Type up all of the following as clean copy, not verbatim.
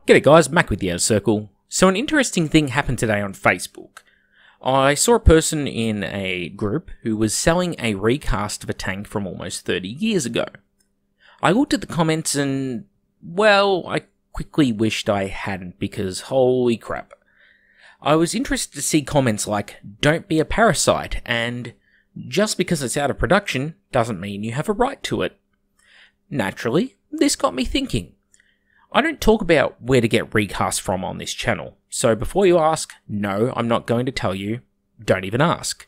G'day guys, Mac with the Outer Circle. So an interesting thing happened today on Facebook. I saw a person in a group who was selling a recast of a tank from almost 30 years ago. I looked at the comments and, well, I quickly wished I hadn't because holy crap. I was interested to see comments like, "Don't be a parasite," and "Just because it's out of production doesn't mean you have a right to it." Naturally, this got me thinking. I don't talk about where to get recasts from on this channel, so before you ask, no, I'm not going to tell you, don't even ask.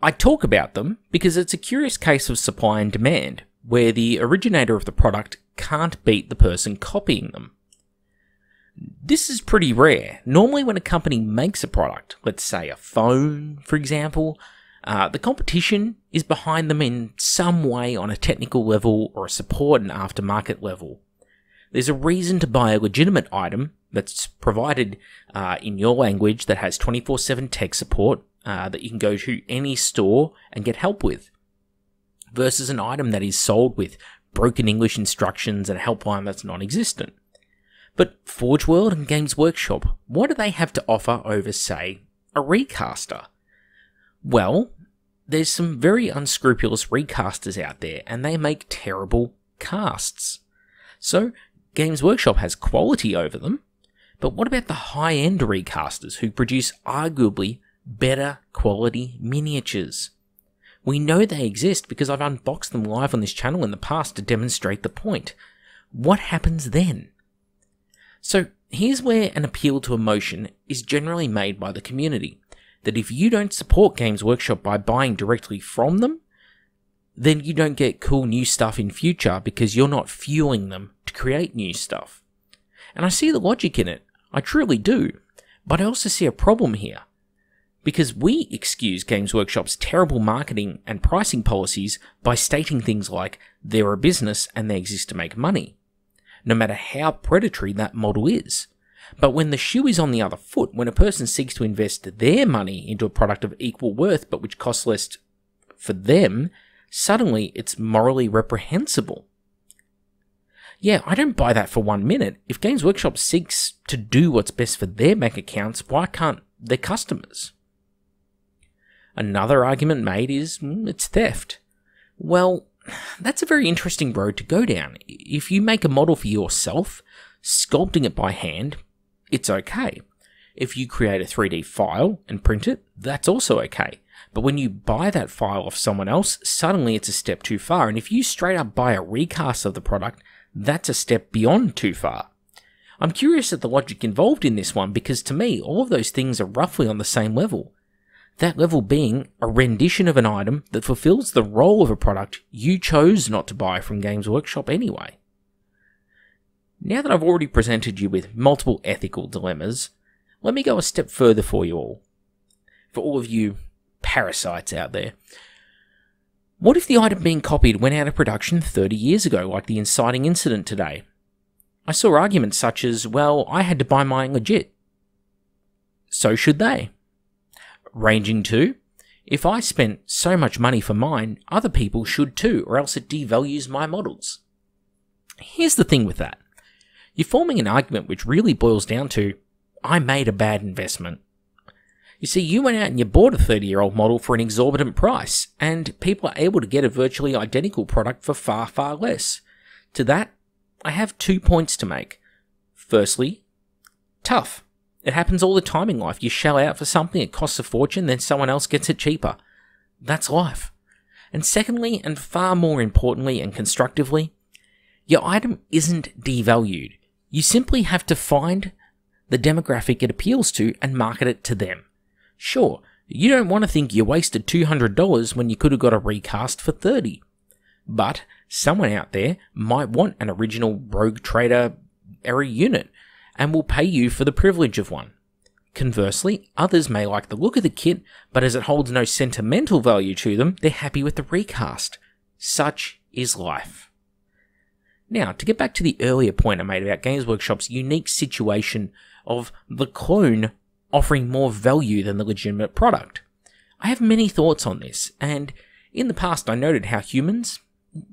I talk about them because it's a curious case of supply and demand, where the originator of the product can't beat the person copying them. This is pretty rare. Normally when a company makes a product, let's say a phone, for example, the competition is behind them in some way on a technical level or a support and aftermarket level. There's a reason to buy a legitimate item that's provided in your language that has 24/7 tech support that you can go to any store and get help with, versus an item that is sold with broken English instructions and a helpline that's non-existent. But Forge World and Games Workshop, what do they have to offer over, say, a recaster? Well, there's some very unscrupulous recasters out there, and they make terrible casts. So, Games Workshop has quality over them, but what about the high-end recasters who produce arguably better quality miniatures? We know they exist because I've unboxed them live on this channel in the past to demonstrate the point. What happens then? So, here's where an appeal to emotion is generally made by the community, that if you don't support Games Workshop by buying directly from them, then you don't get cool new stuff in future because you're not fueling them to create new stuff. And I see the logic in it, I truly do, but I also see a problem here. Because we excuse Games Workshop's terrible marketing and pricing policies by stating things like they're a business and they exist to make money, no matter how predatory that model is. But when the shoe is on the other foot, when a person seeks to invest their money into a product of equal worth but which costs less for them, suddenly it's morally reprehensible. Yeah, I don't buy that for 1 minute. If Games Workshop seeks to do what's best for their bank accounts, why can't their customers? Another argument made is it's theft. Well, that's a very interesting road to go down. If you make a model for yourself, sculpting it by hand, it's okay. If you create a 3D file and print it, that's also okay. But when you buy that file off someone else, suddenly it's a step too far. And if you straight up buy a recast of the product, that's a step beyond too far. I'm curious at the logic involved in this one because to me, all of those things are roughly on the same level. That level being a rendition of an item that fulfills the role of a product you chose not to buy from Games Workshop anyway. Now that I've already presented you with multiple ethical dilemmas, let me go a step further for you all. For all of you parasites out there. What if the item being copied went out of production 30 years ago, like the inciting incident today? I saw arguments such as, well, I had to buy mine legit. So should they. Ranging to, if I spent so much money for mine, other people should too, or else it devalues my models. Here's the thing with that. You're forming an argument which really boils down to, I made a bad investment. You see, you went out and you bought a 30-year-old model for an exorbitant price, and people are able to get a virtually identical product for far, far less. To that, I have 2 points to make. Firstly, tough. It happens all the time in life. You shell out for something, it costs a fortune, then someone else gets it cheaper. That's life. And secondly, and far more importantly and constructively, your item isn't devalued. You simply have to find the demographic it appeals to and market it to them. Sure, you don't want to think you wasted $200 when you could have got a recast for $30. But someone out there might want an original Rogue Trader era unit and will pay you for the privilege of one. Conversely, others may like the look of the kit, but as it holds no sentimental value to them, they're happy with the recast. Such is life. Now, to get back to the earlier point I made about Games Workshop's unique situation of the clone offering more value than the legitimate product. I have many thoughts on this, and in the past I noted how humans,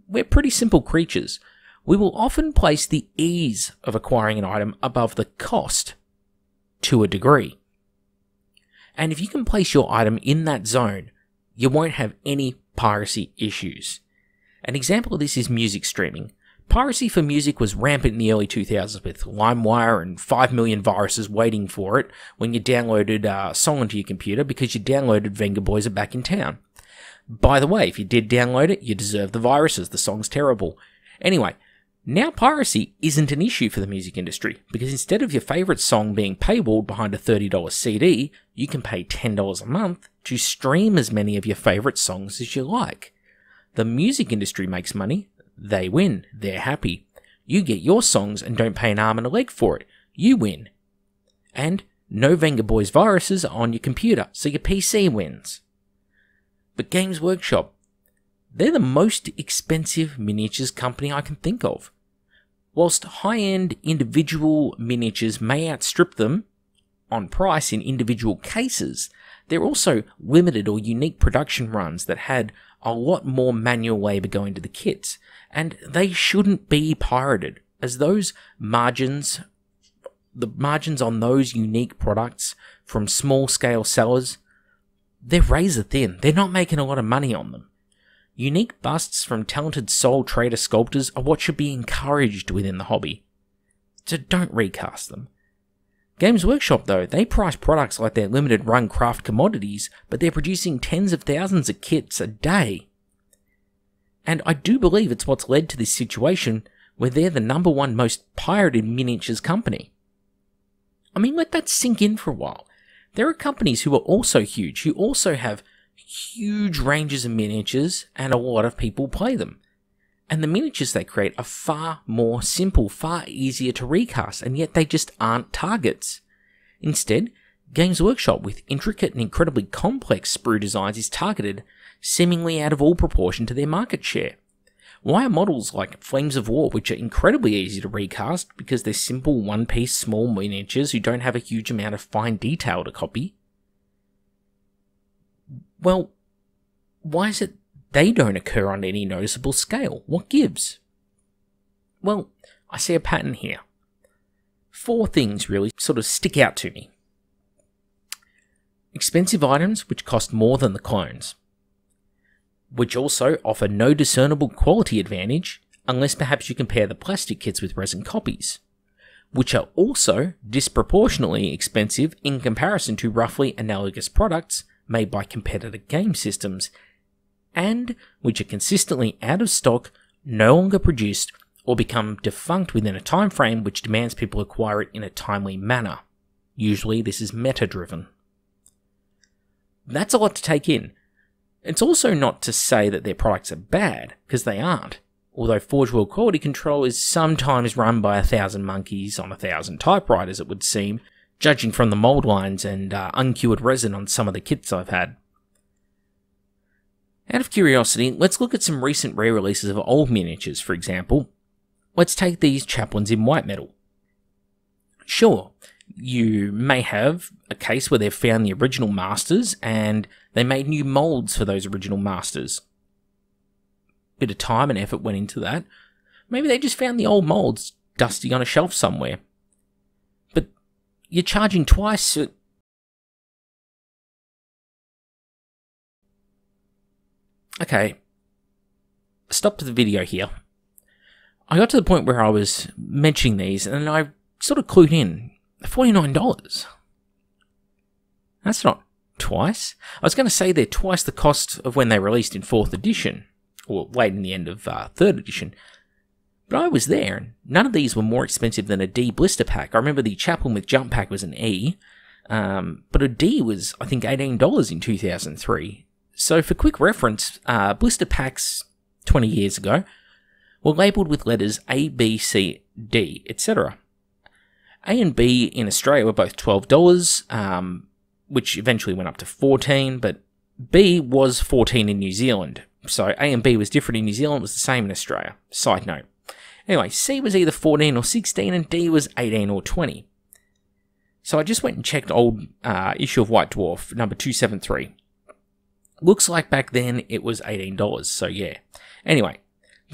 we're pretty simple creatures. we will often place the ease of acquiring an item above the cost to a degree. And if you can place your item in that zone, you won't have any piracy issues. An example of this is music streaming. Piracy for music was rampant in the early 2000s with LimeWire and 5 million viruses waiting for it when you downloaded a song onto your computer because you downloaded Venga Boys Are Back in Town. By the way, if you did download it, you deserve the viruses. The song's terrible. Anyway, now piracy isn't an issue for the music industry because instead of your favourite song being paywalled behind a $30 CD, you can pay $10 a month to stream as many of your favourite songs as you like. The music industry makes money. They win. They're happy. You get your songs and don't pay an arm and a leg for it. You win. And no Venga Boys viruses are on your computer, so your PC wins. But Games Workshop, they're the most expensive miniatures company I can think of. Whilst high-end individual miniatures may outstrip them on price in individual cases, they're also limited or unique production runs that had a lot more manual labour going to the kits, and they shouldn't be pirated, as those margins, the margins on those unique products from small-scale sellers, they're razor thin. They're not making a lot of money on them. Unique busts from talented soul trader sculptors are what should be encouraged within the hobby. So don't recast them. Games Workshop, though, they price products like they're limited run craft commodities, but they're producing tens of thousands of kits a day. And I do believe it's what's led to this situation where they're the #1 most pirated miniatures company. I mean, let that sink in for a while. There are companies who are also huge, who also have huge ranges of miniatures, and a lot of people play them. And the miniatures they create are far more simple, far easier to recast, and yet they just aren't targets. Instead, Games Workshop with intricate and incredibly complex sprue designs is targeted, seemingly out of all proportion to their market share. Why are models like Flames of War, which are incredibly easy to recast because they're simple one-piece small miniatures who don't have a huge amount of fine detail to copy? Well, why is it they don't occur on any noticeable scale? What gives? Well, I see a pattern here. 4 things really sort of stick out to me. Expensive items which cost more than the clones, which also offer no discernible quality advantage unless perhaps you compare the plastic kits with resin copies, which are also disproportionately expensive in comparison to roughly analogous products made by competitor game systems, and which are consistently out of stock, no longer produced, or become defunct within a time frame which demands people acquire it in a timely manner. Usually this is meta-driven. That's a lot to take in. It's also not to say that their products are bad, because they aren't, although Forge World quality control is sometimes run by 1,000 monkeys on 1,000 typewriters, it would seem, judging from the mould lines and uncured resin on some of the kits I've had. Out of curiosity, let's look at some recent re-releases of old miniatures, for example. Let's take these chaplains in white metal. Sure, you may have a case where they've found the original masters and they made new moulds for those original masters. Bit of time and effort went into that. Maybe they just found the old moulds dusty on a shelf somewhere. But you're charging twice. Okay, stop the video here. I got to the point where I was mentioning these and I sort of clued in. $49. That's not twice. I was going to say they're twice the cost of when they released in 4th edition, or late in the end of 3rd edition. But I was there, and none of these were more expensive than a D blister pack. I remember the chaplain with jump pack was an E, but a D was, I think, $18 in 2003. So for quick reference, blister packs 20 years ago were labelled with letters A, B, C, D, etc. A and B in Australia were both $12, which eventually went up to $14, but B was $14 in New Zealand. So A and B was different in New Zealand, it was the same in Australia. Side note. Anyway, C was either $14 or $16, and D was $18 or $20. So I just went and checked old issue of White Dwarf, number 273. Looks like back then it was $18, so yeah. Anyway,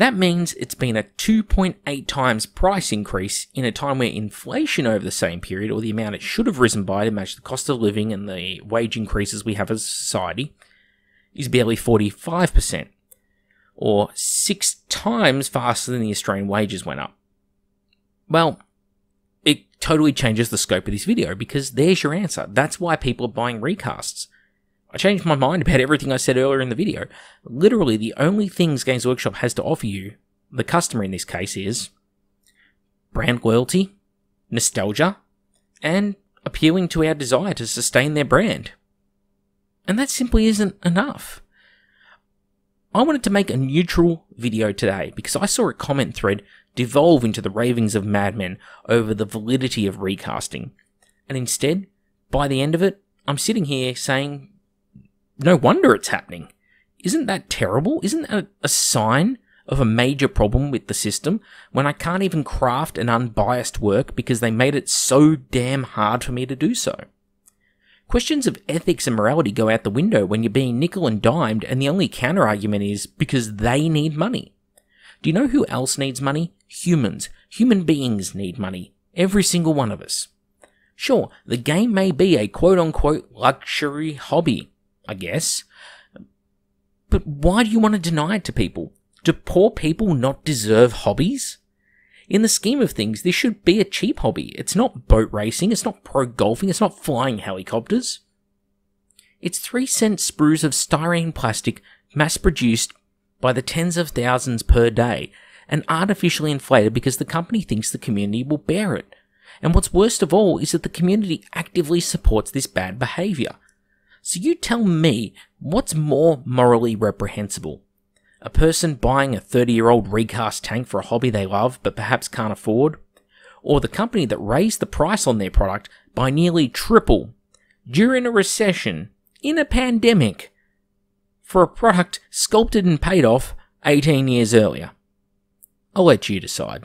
That means it's been a 2.8 times price increase in a time where inflation over the same period, or the amount it should have risen by to match the cost of living and the wage increases we have as a society, is barely 45%, or 6 times faster than the Australian wages went up. Well, it totally changes the scope of this video, because there's your answer. That's why people are buying Recasts. I changed my mind about everything I said earlier in the video. Literally, the only things Games Workshop has to offer you, the customer in this case, is brand loyalty, nostalgia, and appealing to our desire to sustain their brand. And that simply isn't enough. I wanted to make a neutral video today because I saw a comment thread devolve into the ravings of madmen over the validity of recasting. And instead, by the end of it, I'm sitting here saying, no wonder it's happening. Isn't that terrible? Isn't that a sign of a major problem with the system when I can't even craft an unbiased work because they made it so damn hard for me to do so? Questions of ethics and morality go out the window when you're being nickel and dimed, and the only counter-argument is because they need money. Do you know who else needs money? Humans. Human beings need money. Every single one of us. Sure, the game may be a quote-unquote luxury hobby, I guess. But why do you want to deny it to people? Do poor people not deserve hobbies? In the scheme of things, this should be a cheap hobby. It's not boat racing, it's not pro golfing, it's not flying helicopters. It's 3-cent sprues of styrene plastic mass-produced by the tens of thousands per day and artificially inflated because the company thinks the community will bear it. And what's worst of all is that the community actively supports this bad behaviour. So you tell me, what's more morally reprehensible? A person buying a 30-year-old recast tank for a hobby they love but perhaps can't afford? Or the company that raised the price on their product by nearly triple during a recession, in a pandemic, for a product sculpted and paid off 18 years earlier? I'll let you decide.